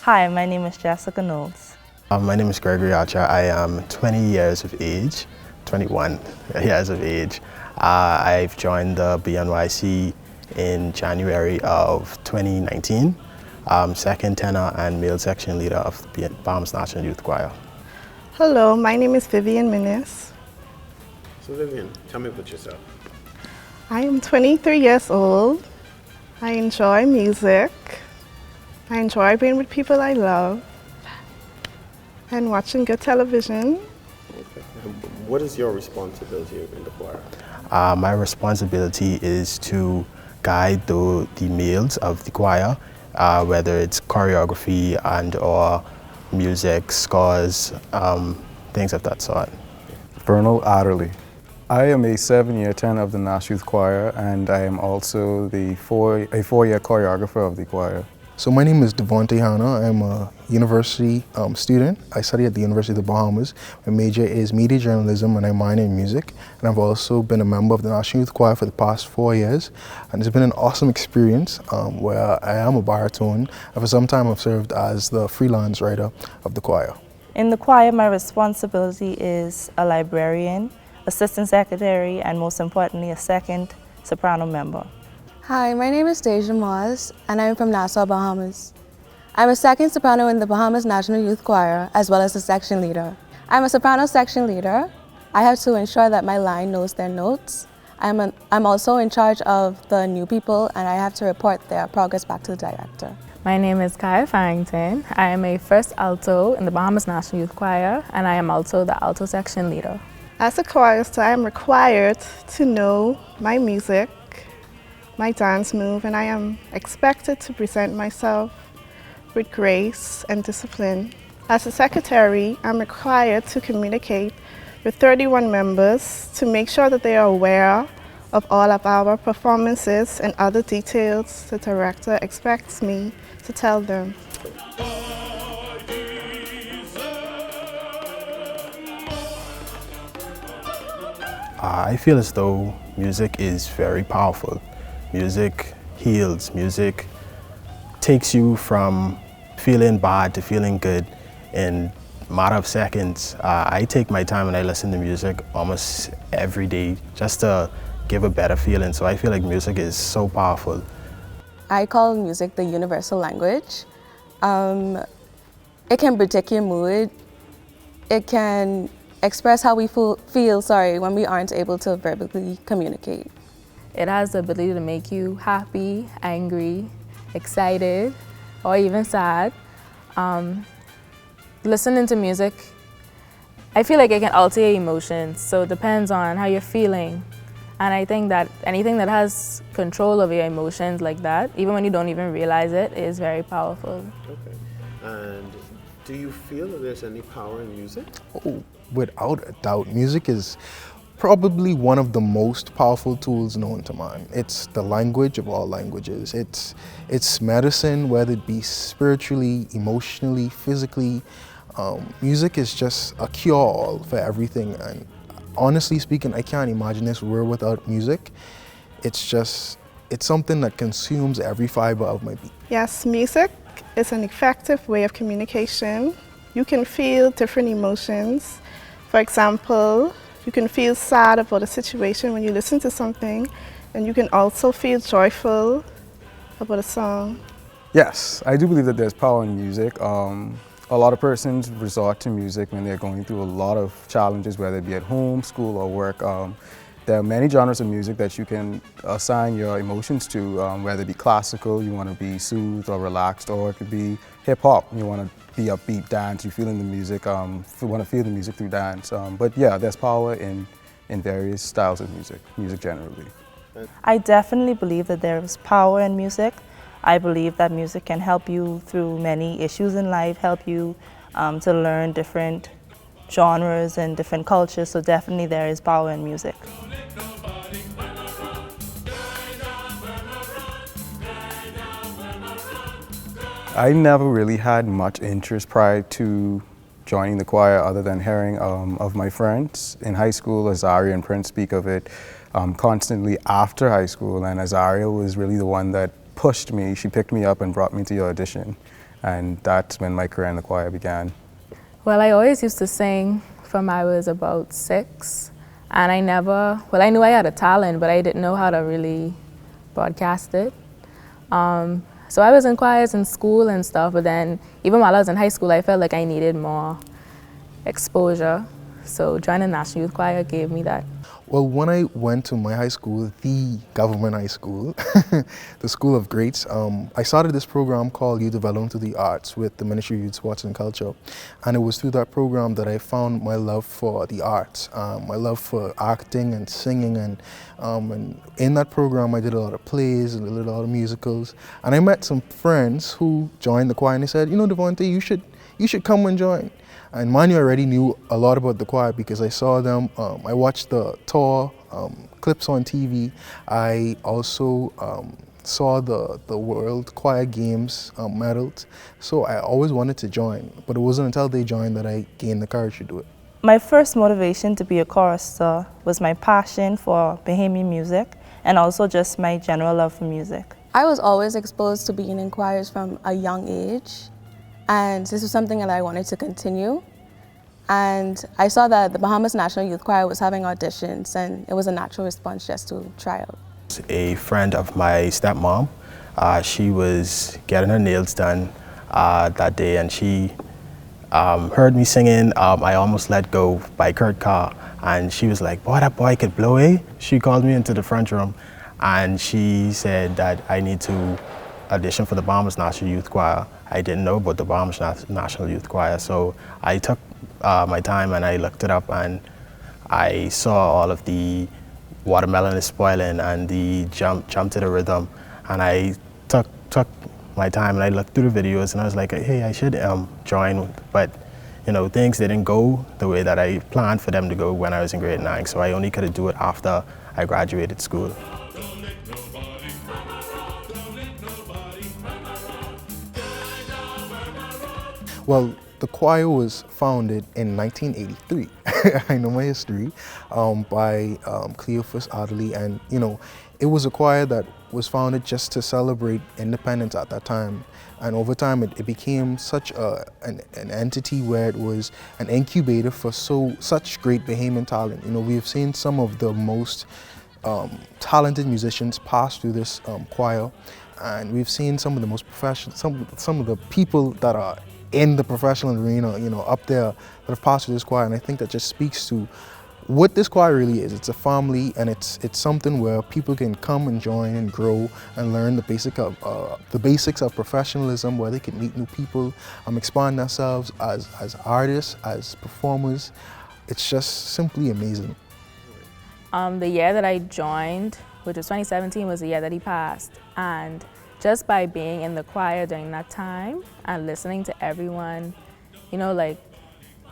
Hi, my name is Jessica Knowles. My name is Gregory Archer. I am 20 years of age, 21 years of age. I've joined the BNYC in January of 2019. Second tenor and male section leader of the Bahamas National Youth Choir. Hello, my name is Vivian Minis. So Vivian, tell me about yourself. I am 23 years old. I enjoy music. I enjoy being with people I love and watching good television. Okay. What is your responsibility in the choir? My responsibility is to guide the males of the choir, whether it's choreography and or music, scores, things of that sort. Vernal Adderley. I am a 7-year tenor of the National Youth Choir, and I am also a 4-year choreographer of the choir. So my name is Devontae Hanna. I'm a university student. I study at the University of the Bahamas. My major is media journalism and I minor in music. And I've also been a member of the National Youth Choir for the past 4 years. And it's been an awesome experience where I am a baritone. And for some time I've served as the freelance writer of the choir. In the choir, my responsibility is a librarian, assistant secretary, and most importantly, a second soprano member. Hi, my name is Deja Moz, and I'm from Nassau, Bahamas. I'm a second soprano in the Bahamas National Youth Choir, as well as a section leader. I'm a soprano section leader. I have to ensure that my line knows their notes. I'm also in charge of the new people, and I have to report their progress back to the director. My name is Kaya Farrington. I am a first alto in the Bahamas National Youth Choir, and I am also the alto section leader. As a chorister, I am required to know my music, my dance move, and I am expected to present myself with grace and discipline. As a secretary, I'm required to communicate with 31 members to make sure that they are aware of all of our performances and other details the director expects me to tell them. I feel as though music is very powerful. Music heals. Music takes you from feeling bad to feeling good in a matter of seconds. I take my time and I listen to music almost every day just to give a better feeling. So I feel like music is so powerful. I call music the universal language. It can predict your mood. It can express how we feel when we aren't able to verbally communicate. It has the ability to make you happy, angry, excited, or even sad. Listening to music, I feel like it can alter your emotions, so it depends on how you're feeling. And I think that anything that has control over your emotions like that, even when you don't even realize it, is very powerful. Okay. And do you feel that there's any power in music? Oh, without a doubt, music is probably one of the most powerful tools known to man. It's the language of all languages. It's medicine, whether it be spiritually, emotionally, physically. Music is just a cure-all for everything. And honestly speaking, I can't imagine this world without music. It's something that consumes every fiber of my being. Yes, music is an effective way of communication. You can feel different emotions. For example, you can feel sad about a situation when you listen to something, and you can also feel joyful about a song. Yes, I do believe that there's power in music. A lot of persons resort to music when they're going through a lot of challenges, whether it be at home, school, or work. There are many genres of music that you can assign your emotions to, whether it be classical, you want to be soothed or relaxed, or it could be hip-hop, you want to be upbeat, dance, you feel in the music, you want to feel the music through dance. But yeah, there's power in various styles of music generally. I definitely believe that there is power in music. I believe that music can help you through many issues in life, help you to learn different genres and different cultures, so definitely there is power in music. I never really had much interest prior to joining the choir other than hearing of my friends. In high school, Azaria and Prince speak of it constantly after high school, and Azaria was really the one that pushed me. She picked me up and brought me to your audition. and that's when my career in the choir began. Well, I always used to sing from I was about 6, and I knew I had a talent, but I didn't know how to really broadcast it. So I was in choirs in school and stuff, but then even while I was in high school, I felt like I needed more exposure. So joining National Youth Choir gave me that. Well, when I went to my high school, the government high school, the School of Greats, I started this program called Youth Development through the Arts with the Ministry of Youth, Sports and Culture. And it was through that program that I found my love for the arts, my love for acting and singing. And in that program, I did a lot of plays and a lot of musicals. And I met some friends who joined the choir, and they said, you know, Devontae, you should come and join. And mind you, I already knew a lot about the choir because I saw them. I watched the tour clips on TV. I also saw the World Choir Games medals. So I always wanted to join, but it wasn't until they joined that I gained the courage to do it. My first motivation to be a chorister was my passion for Bahamian music and also just my general love for music. I was always exposed to being in choirs from a young age, and this was something that I wanted to continue. And I saw that the Bahamas National Youth Choir was having auditions, and it was a natural response just to try out. A friend of my stepmom, she was getting her nails done that day, and she heard me singing I Almost Let Go by Kurt Carr, and she was like, boy, that boy could blow, eh? She called me into the front room, and she said that I need to audition for the Bahamas National Youth Choir. I didn't know about the Bahamas National Youth Choir, so I took my time and I looked it up, and I saw all of the Watermelon is Spoiling and the Jump to the Rhythm, and I took my time and I looked through the videos and I was like, hey, I should join, but you know, things didn't go the way that I planned for them to go when I was in grade 9, so I only could do it after I graduated school. Well, the choir was founded in 1983. I know my history, by Cleophas Adderley, and you know, it was a choir that was founded just to celebrate independence at that time. And over time, it became such an entity where it was an incubator for such great Bahamian talent. You know, we have seen some of the most talented musicians pass through this choir, and we've seen some of the most professional, some of the people that are in the professional arena, you know, up there that have passed through this choir. And I think that just speaks to what this choir really is. It's a family, and it's something where people can come and join and grow and learn the basics of professionalism, where they can meet new people, expand themselves as artists, as performers. It's just simply amazing. The year that I joined, which was 2017, was the year that he passed, and just by being in the choir during that time and listening to everyone, you know, like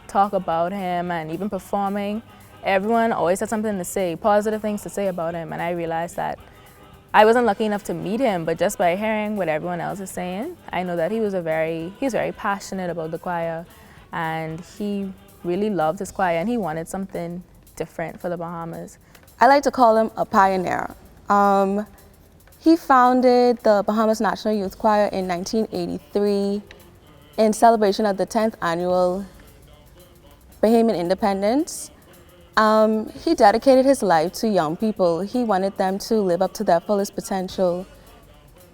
talk about him and even performing, everyone always had something to say, positive things to say about him. And I realized that I wasn't lucky enough to meet him, but just by hearing what everyone else is saying, I know that he's very passionate about the choir, and he really loved his choir and he wanted something different for the Bahamas. I like to call him a pioneer. He founded the Bahamas National Youth Choir in 1983 in celebration of the 10th annual Bahamian independence. He dedicated his life to young people. He wanted them to live up to their fullest potential.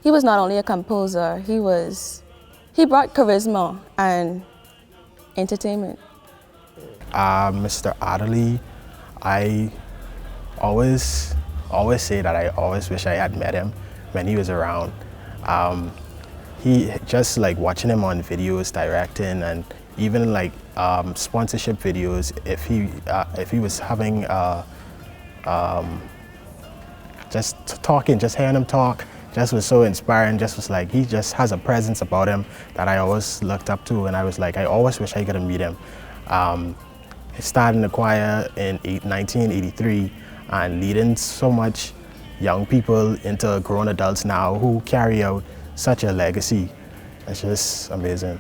He was not only a composer, he brought charisma and entertainment. Mr. Adderley, I always say that I always wish I had met him when he was around. He just like watching him on videos, directing, and even like sponsorship videos. If he was having just talking, just hearing him talk, just was so inspiring. Just was like, he just has a presence about him that I always looked up to, and I was like, I always wish I could have met him. He started in the choir in 1983 and leading so much young people into grown adults now who carry out such a legacy. It's just amazing.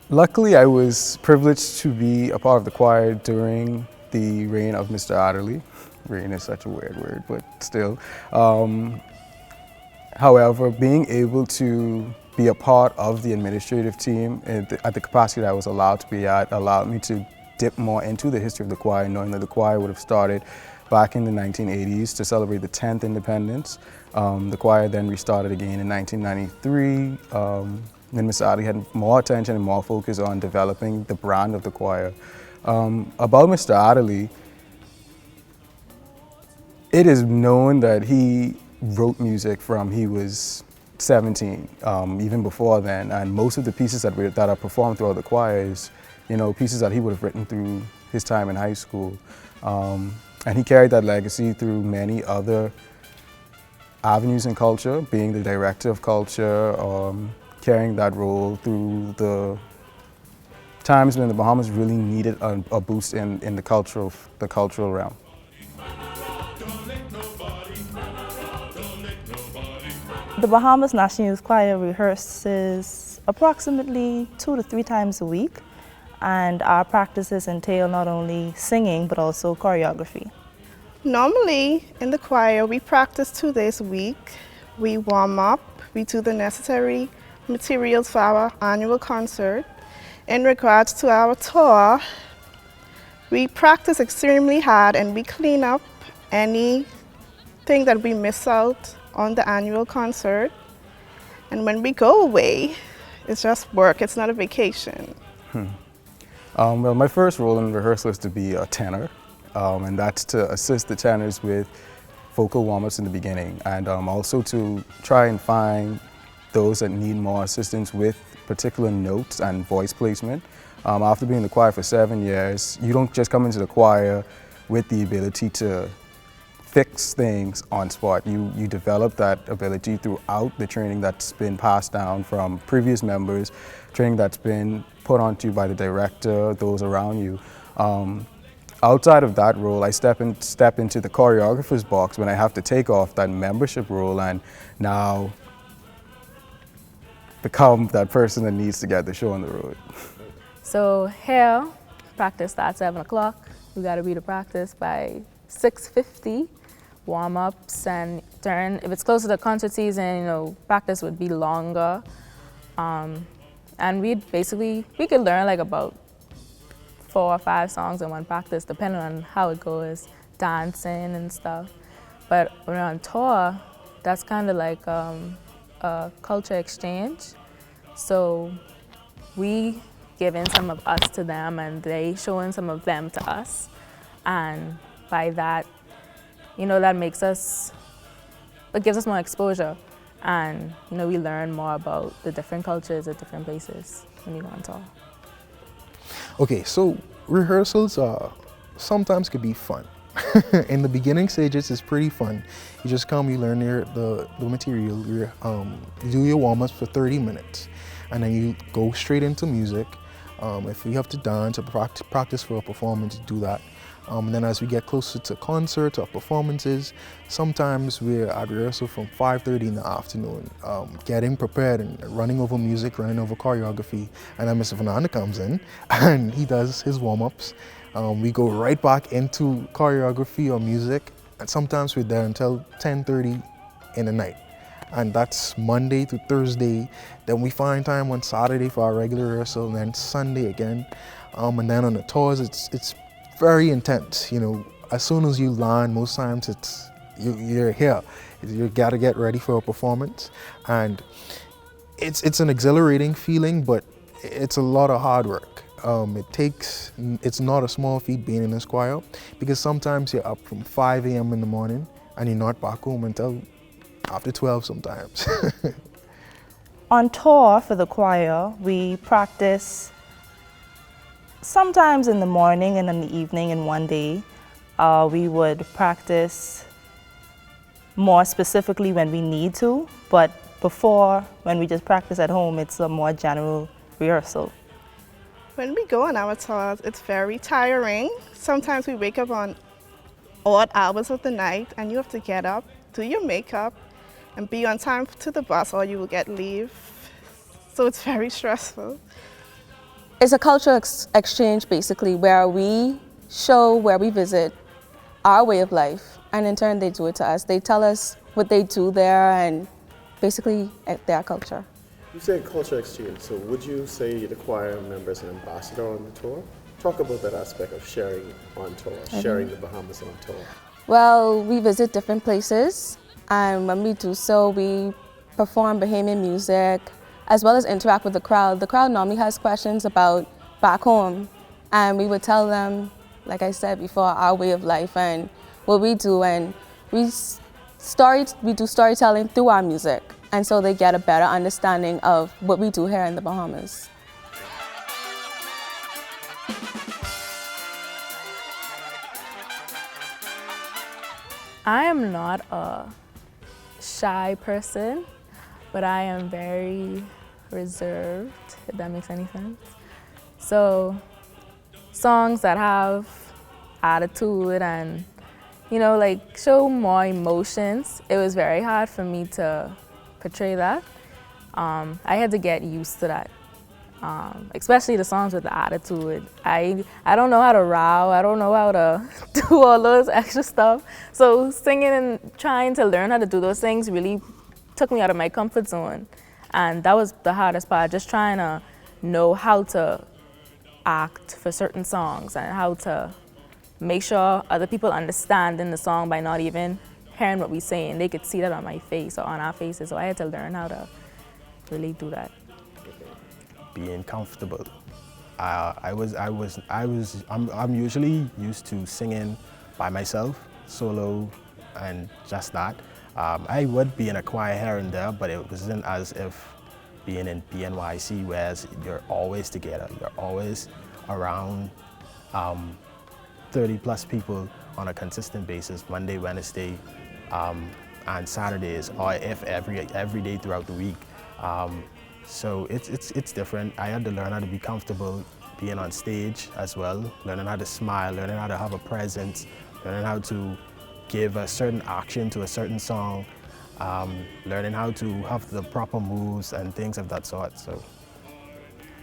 Luckily, I was privileged to be a part of the choir during the reign of Mr. Adderley. Reign is such a weird word, but still. However, being able to be a part of the administrative team at the capacity that I was allowed to be at allowed me to dip more into the history of the choir, knowing that the choir would have started back in the 1980s to celebrate the 10th independence. The choir then restarted again in 1993 when Mr. Ali had more attention and more focus on developing the brand of the choir. About Mr. Adderley, it is known that he wrote music from he was 17, even before then, and most of the pieces that are performed throughout the choir is, pieces that he would have written through his time in high school. And he carried that legacy through many other avenues in culture, being the director of culture, carrying that role through the times when the Bahamas really needed a boost in the cultural realm. The Bahamas National Youth Choir rehearses approximately 2 to 3 times a week, and our practices entail not only singing but also choreography. Normally in the choir we practice 2 days a week. We warm up, we do the necessary materials for our annual concert. In regards to our tour, we practice extremely hard and we clean up anything that we miss out on the annual concert. And when we go away, it's just work, it's not a vacation. Well, my first role in rehearsal is to be a tenor, and that's to assist the tenors with vocal warm-ups in the beginning, and also to try and find those that need more assistance with particular notes and voice placement. After being in the choir for 7 years, you don't just come into the choir with the ability to fix things on spot. You develop that ability throughout the training that's been passed down from previous members, training that's been put onto you by the director, those around you. Outside of that role, I step into the choreographer's box when I have to take off that membership role and now become that person that needs to get the show on the road. So here, practice starts at 7 o'clock. We gotta be to practice by 6:50. Warm-ups and turn. If it's close to the concert season, practice would be longer. And we could learn like about 4 or 5 songs in one practice, depending on how it goes, dancing and stuff. But when we're on tour, that's kind of like a culture exchange. So we giving some of us to them and they showing some of them to us. And by that, that makes us, it gives us more exposure. And, we learn more about the different cultures at different places when you go on tour. Okay, so rehearsals sometimes could be fun. In the beginning stages, it's pretty fun. You just come, you learn the material, you do your warm-ups for 30 minutes, and then you go straight into music. If you have to dance or practice for a performance, do that. And then as we get closer to concerts or performances, sometimes we're at rehearsal from 5:30 in the afternoon, getting prepared and running over music, running over choreography. And then Mr. Fernanda comes in and he does his warm-ups. We go right back into choreography or music, and sometimes we're there until 10:30 in the night. And that's Monday to Thursday. Then we find time on Saturday for our regular rehearsal, and then Sunday again. And then on the tours, it's very intense. As soon as you land, most times you're here. You gotta get ready for a performance, and it's an exhilarating feeling, but it's a lot of hard work. It's not a small feat being in this choir, because sometimes you're up from 5 a.m. in the morning and you're not back home until after 12 sometimes. On tour for the choir, we practice sometimes in the morning and in the evening in one day. We would practice more specifically when we need to, but before, when we just practice at home, it's a more general rehearsal. When we go on our tours, it's very tiring. Sometimes we wake up on odd hours of the night and you have to get up, do your makeup, and be on time to the bus or you will get leave. So it's very stressful. It's a cultural exchange basically where we show where we visit our way of life, and in turn they do it to us. They tell us what they do there and basically their culture. You say culture exchange, so would you say the choir member is an ambassador on the tour? Talk about that aspect of sharing on tour, sharing the Bahamas on tour. Well, we visit different places, and when we do so, we perform Bahamian music, as well as interact with the crowd. The crowd normally has questions about back home, and we would tell them, like I said before, our way of life and what we do, and we do storytelling through our music, and so they get a better understanding of what we do here in the Bahamas. I am not a shy person, but I am very reserved, if that makes any sense. So songs that have attitude and, you know, like show more emotions, it was very hard for me to portray that. I had to get used to that. Especially the songs with the attitude. I don't know how to row, I don't know how to do all those extra stuff. So singing and trying to learn how to do those things really took me out of my comfort zone. And that was the hardest part, just trying to know how to act for certain songs and how to make sure other people understand in the song by not even hearing what we're saying. They could see that on my face or on our faces, so I had to learn how to really do that. Being comfortable. I'm usually used to singing by myself, solo, and just that. I would be in a choir here and there, but it wasn't as if being in BNYC, whereas you're always together, you're always around 30 plus people on a consistent basis, Monday, Wednesday, and Saturdays, or if every day throughout the week. So it's different. I had to learn how to be comfortable being on stage as well, learning how to smile, learning how to have a presence, learning how to give a certain action to a certain song, learning how to have the proper moves and things of that sort. So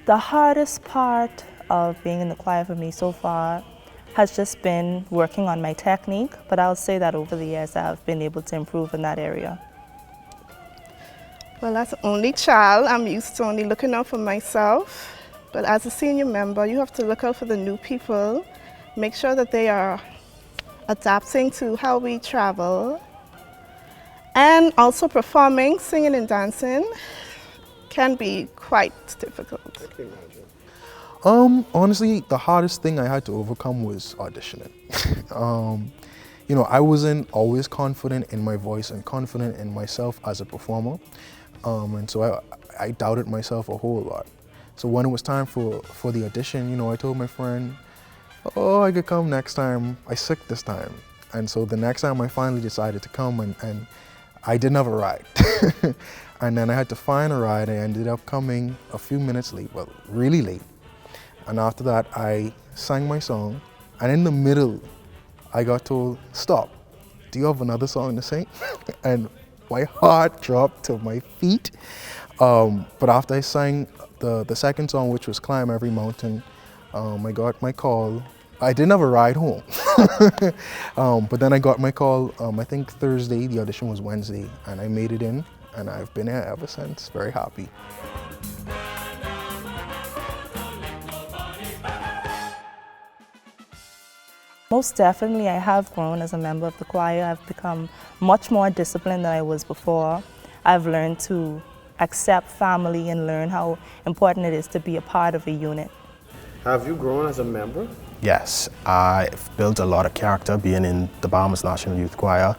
The hardest part of being in the choir for me so far has just been working on my technique, but I'll say that over the years I've been able to improve in that area. Well, as an only child, I'm used to only looking out for myself. But as a senior member, you have to look out for the new people, make sure that they are adapting to how we travel, and also performing, singing and dancing can be quite difficult. I can imagine. Honestly, the hardest thing I had to overcome was auditioning. You know, I wasn't always confident in my voice and confident in myself as a performer. And so I doubted myself a whole lot. So when it was time for the audition, you know, I told my friend, oh, I could come next time. I sick this time. And so the next time I finally decided to come, and I didn't have a ride. And then I had to find a ride. I ended up coming a few minutes late, well, really late. And after that, I sang my song. And in the middle, I got told, stop, do you have another song to sing? And my heart dropped to my feet. But after I sang the second song, which was Climb Every Mountain, I got my call. I didn't have a ride home. But then I got my call, I think Thursday, the audition was Wednesday, and I made it in, and I've been here ever since, very happy. Most definitely, I have grown as a member of the choir. I've become much more disciplined than I was before. I've learned to accept family and learn how important it is to be a part of a unit. Have you grown as a member? yes, I've built a lot of character being in the Bahamas National Youth Choir.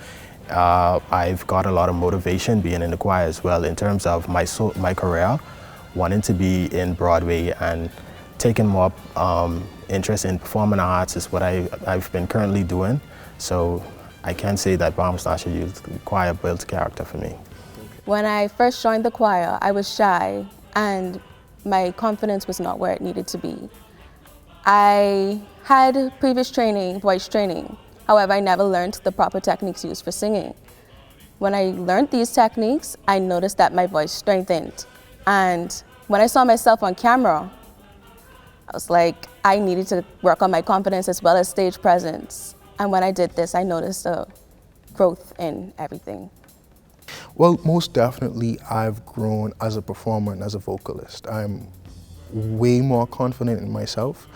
I've got a lot of motivation being in the choir as well in terms of my career, wanting to be in Broadway and taking more interest in performing arts is what I've been currently doing. So I can say that Bahamas National Youth Choir built character for me. When I first joined the choir, I was shy and my confidence was not where it needed to be. I had previous training, voice training. However, I never learned the proper techniques used for singing. When I learned these techniques, I noticed that my voice strengthened. And when I saw myself on camera, I was like, I needed to work on my confidence as well as stage presence. And when I did this, I noticed a growth in everything. Well, most definitely, I've grown as a performer and as a vocalist. I'm way more confident in myself.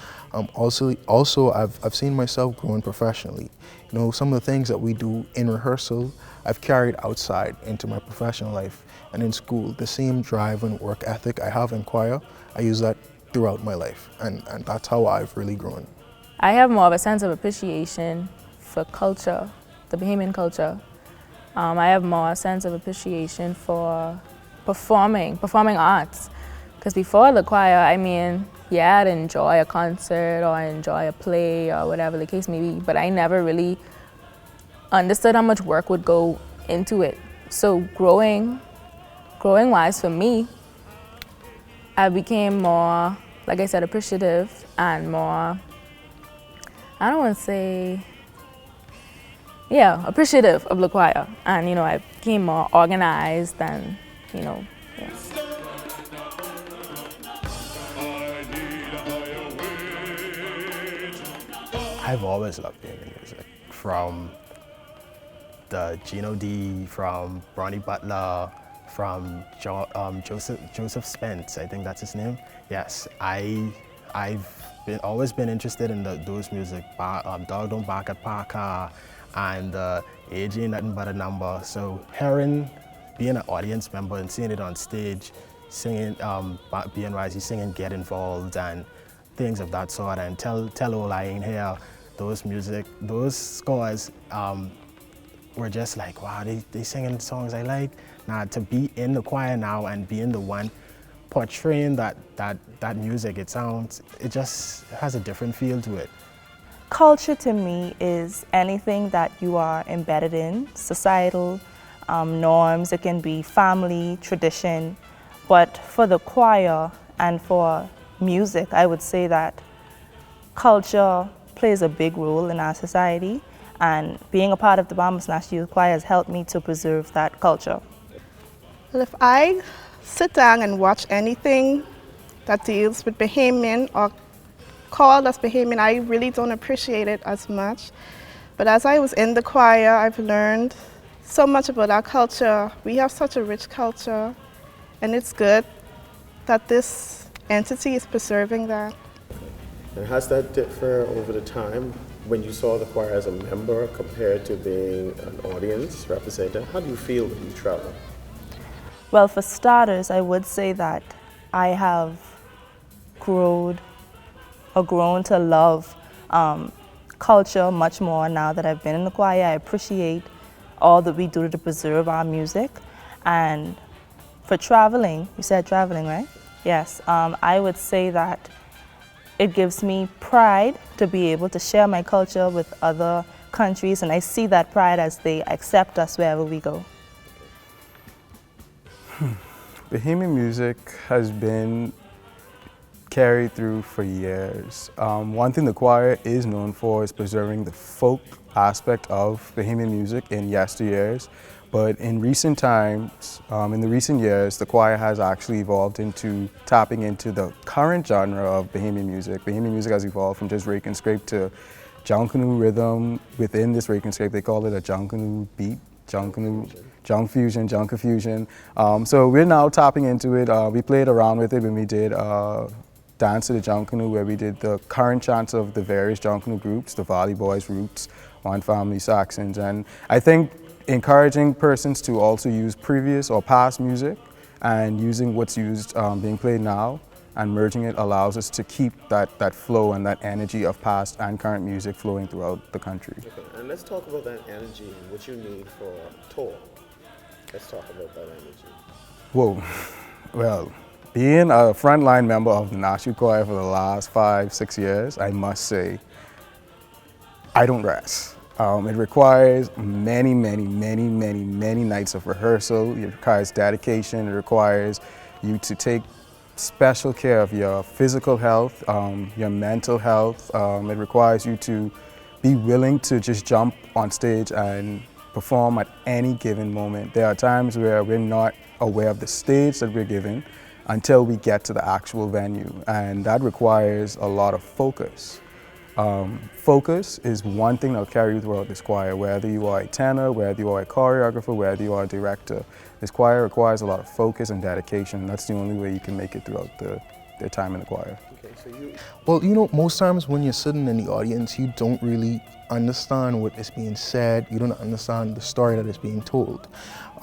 Also, I've seen myself growing professionally. You know, some of the things that we do in rehearsal, I've carried outside into my professional life and in school. The same drive and work ethic I have in choir, I use that throughout my life, and that's how I've really grown. I have more of a sense of appreciation for culture, the Bahamian culture. I have more sense of appreciation for performing arts. Because before the choir, I mean, yeah, I'd enjoy a concert or enjoy a play or whatever the case may be, but I never really understood how much work would go into it. So growing wise for me, I became more, like I said, appreciative and more, I don't want to say, yeah, appreciative of the choir. And, you know, I became more organized and, you know, yeah. I've always loved Bahamian music, from the Gino D, from Bronny Butler, from Joseph Spence, I think that's his name. Yes, I've always been interested in those music. Dog Don't Bark at Parker and AJ Nothing But a Number. So being an audience member and seeing it on stage, singing BNYC singing Get Involved and things of that sort, and Tell All I Ain't Here. Those scores were just like, wow, they singing songs I like. Now to be in the choir now and being the one portraying that music, it just has a different feel to it. Culture to me is anything that you are embedded in, societal norms. It can be family, tradition, but for the choir and for music, I would say that culture plays a big role in our society, and being a part of the Bahamas National Youth Choir has helped me to preserve that culture. Well, if I sit down and watch anything that deals with Bahamian or called as Bahamian, I really don't appreciate it as much. But as I was in the choir, I've learned so much about our culture. We have such a rich culture, and it's good that this entity is preserving that. And has that differed over the time when you saw the choir as a member compared to being an audience representative? How do you feel when you travel? Well, for starters, I would say that I have grown to love culture much more now that I've been in the choir. I appreciate all that we do to preserve our music. And for traveling, you said traveling, right? Yes, I would say that it gives me pride to be able to share my culture with other countries, and I see that pride as they accept us wherever we go. Bahamian music has been carried through for years. One thing the choir is known for is preserving the folk aspect of Bahamian music in yesteryears. But in recent times, in the recent years, the choir has actually evolved into tapping into the current genre of Bahamian music. Bahamian music has evolved from just rake and scrape to Jonkanu rhythm. Within this rake and scrape, they call it a Jonkanu beat, Junk fusion. So we're now tapping into it. We played around with it when we did Dance to the Jonkanu, where we did the current chants of the various Jonkanu groups, the Valley Boys, Roots, One Family, Saxons, and I think encouraging persons to also use previous or past music and using what's used being played now and merging it allows us to keep that flow and that energy of past and current music flowing throughout the country. Okay, and let's talk about that energy and what you need for a tour. Let's talk about that energy. Whoa, well, being a frontline member of the National Choir for the last 5-6 years, I must say, I don't rest. It requires many nights of rehearsal. It requires dedication. It requires you to take special care of your physical health, your mental health. It requires you to be willing to just jump on stage and perform at any given moment. There are times where we're not aware of the stage that we're given until we get to the actual venue, and that requires a lot of focus. Focus is one thing that'll carry you throughout this choir, whether you are a tenor, whether you are a choreographer, whether you are a director. This choir requires a lot of focus and dedication. That's the only way you can make it throughout their time in the choir. Well, you know, most times when you're sitting in the audience, you don't really understand what is being said. You don't understand the story that is being told.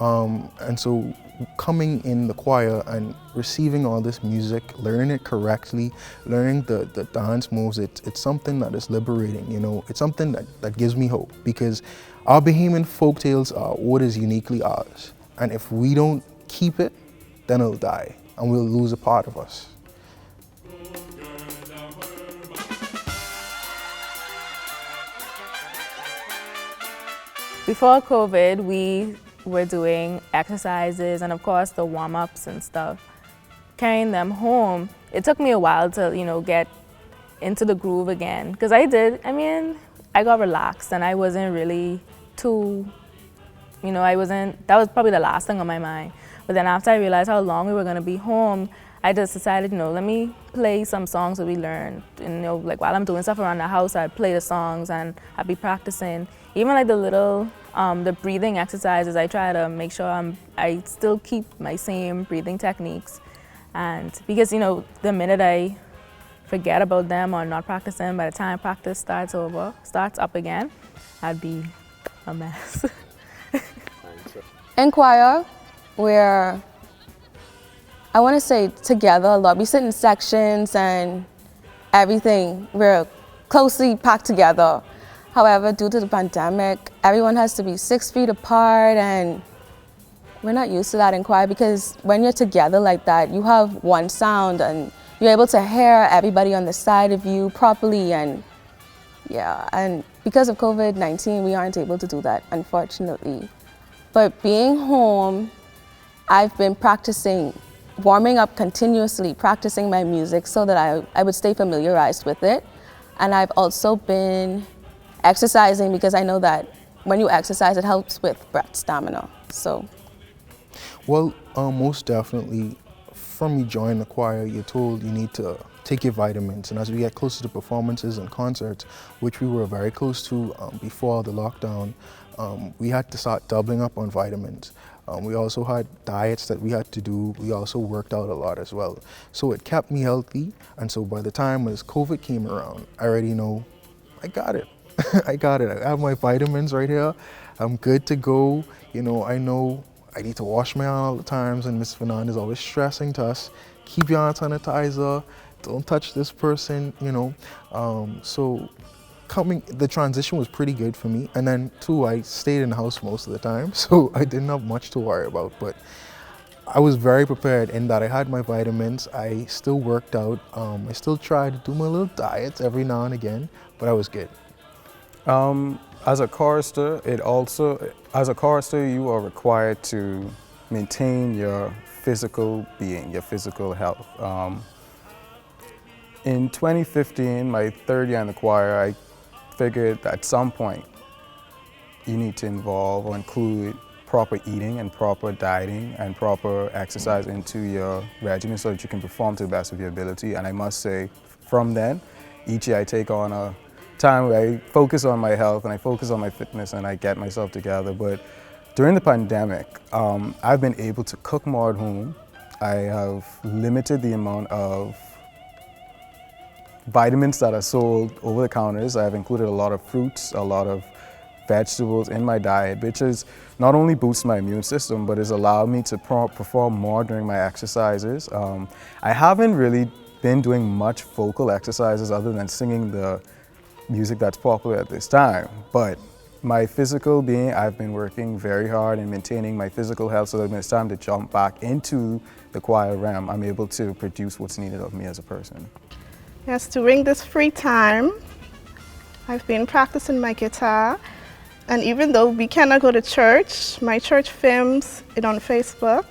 And so coming in the choir and receiving all this music, learning it correctly, learning the dance moves, it's something that is liberating, you know. It's something that gives me hope, because our Bahamian folktales are what is uniquely ours. And if we don't keep it, then it'll die and we'll lose a part of us. Before COVID, we were doing exercises and of course the warm-ups and stuff. Carrying them home, it took me a while to, get into the groove again. Because I got relaxed and I wasn't really too, that was probably the last thing on my mind. But then after I realized how long we were gonna be home, I just decided, let me play some songs that we learned. And, like while I'm doing stuff around the house, I'd play the songs and I'd be practicing. Even like the little, the breathing exercises, I try to make sure I still keep my same breathing techniques. And because, the minute I forget about them or not practice them, by the time practice starts up again, I'd be a mess. In choir, we're, I want to say together a lot. We sit in sections and everything. We're closely packed together. However, due to the pandemic, everyone has to be 6 feet apart, and we're not used to that in choir, because when you're together like that, you have one sound and you're able to hear everybody on the side of you properly. And yeah, and because of COVID-19, we aren't able to do that, unfortunately. But being home, I've been practicing, warming up continuously, practicing my music so that I would stay familiarized with it. And I've also been exercising, because I know that when you exercise, it helps with breath stamina. So, well, most definitely, from you joining the choir, you're told you need to take your vitamins. And as we get closer to performances and concerts, which we were very close to before the lockdown, we had to start doubling up on vitamins. We also had diets that we had to do. We also worked out a lot as well. So it kept me healthy. And so by the time as COVID came around, I already know I got it. I got it. I have my vitamins right here. I'm good to go. I know I need to wash my hands all the times, and Ms. Fernand is always stressing to us, keep your hand sanitizer, don't touch this person, So the transition was pretty good for me. And then too, I stayed in the house most of the time, so I didn't have much to worry about. But I was very prepared in that I had my vitamins. I still worked out. I still tried to do my little diets every now and again, but I was good. As a chorister, you are required to maintain your physical being, your physical health. In 2015, my third year in the choir, I figured at some point you need to involve or include proper eating and proper dieting and proper exercise into your regimen so that you can perform to the best of your ability. And I must say, from then, each year I take on a time where I focus on my health and I focus on my fitness and I get myself together. But during the pandemic, I've been able to cook more at home. I have limited the amount of vitamins that are sold over the counters. I've included a lot of fruits, a lot of vegetables in my diet, which has not only boosted my immune system, but has allowed me to perform more during my exercises. I haven't really been doing much vocal exercises other than singing the music that's popular at this time. But my physical being, I've been working very hard in maintaining my physical health so that when it's time to jump back into the choir realm, I'm able to produce what's needed of me as a person. Yes, during this free time, I've been practicing my guitar. And even though we cannot go to church, my church films it on Facebook.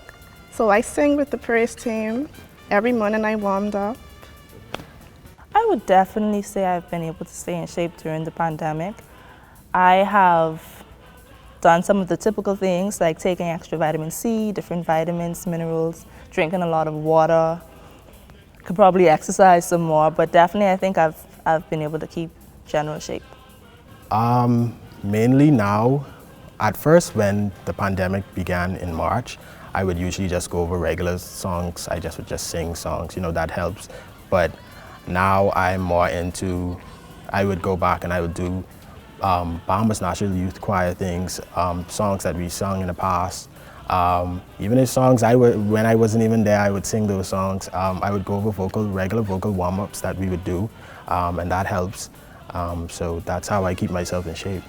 So I sing with the praise team. Every morning I warmed up. I would definitely say I've been able to stay in shape during the pandemic. I have done some of the typical things like taking extra vitamin C, different vitamins, minerals, drinking a lot of water. Could probably exercise some more, but definitely I think I've been able to keep general shape? Mainly now, at first when the pandemic began in March, I would usually just go over regular songs. I just would just sing songs, you know, that helps. But now I'm more into, I would go back and I would do Bahamas National Youth Choir things, songs that we sung in the past. Even if songs when I wasn't even there, I would sing those songs. I would go over regular vocal warm-ups that we would do, and that helps. So that's how I keep myself in shape.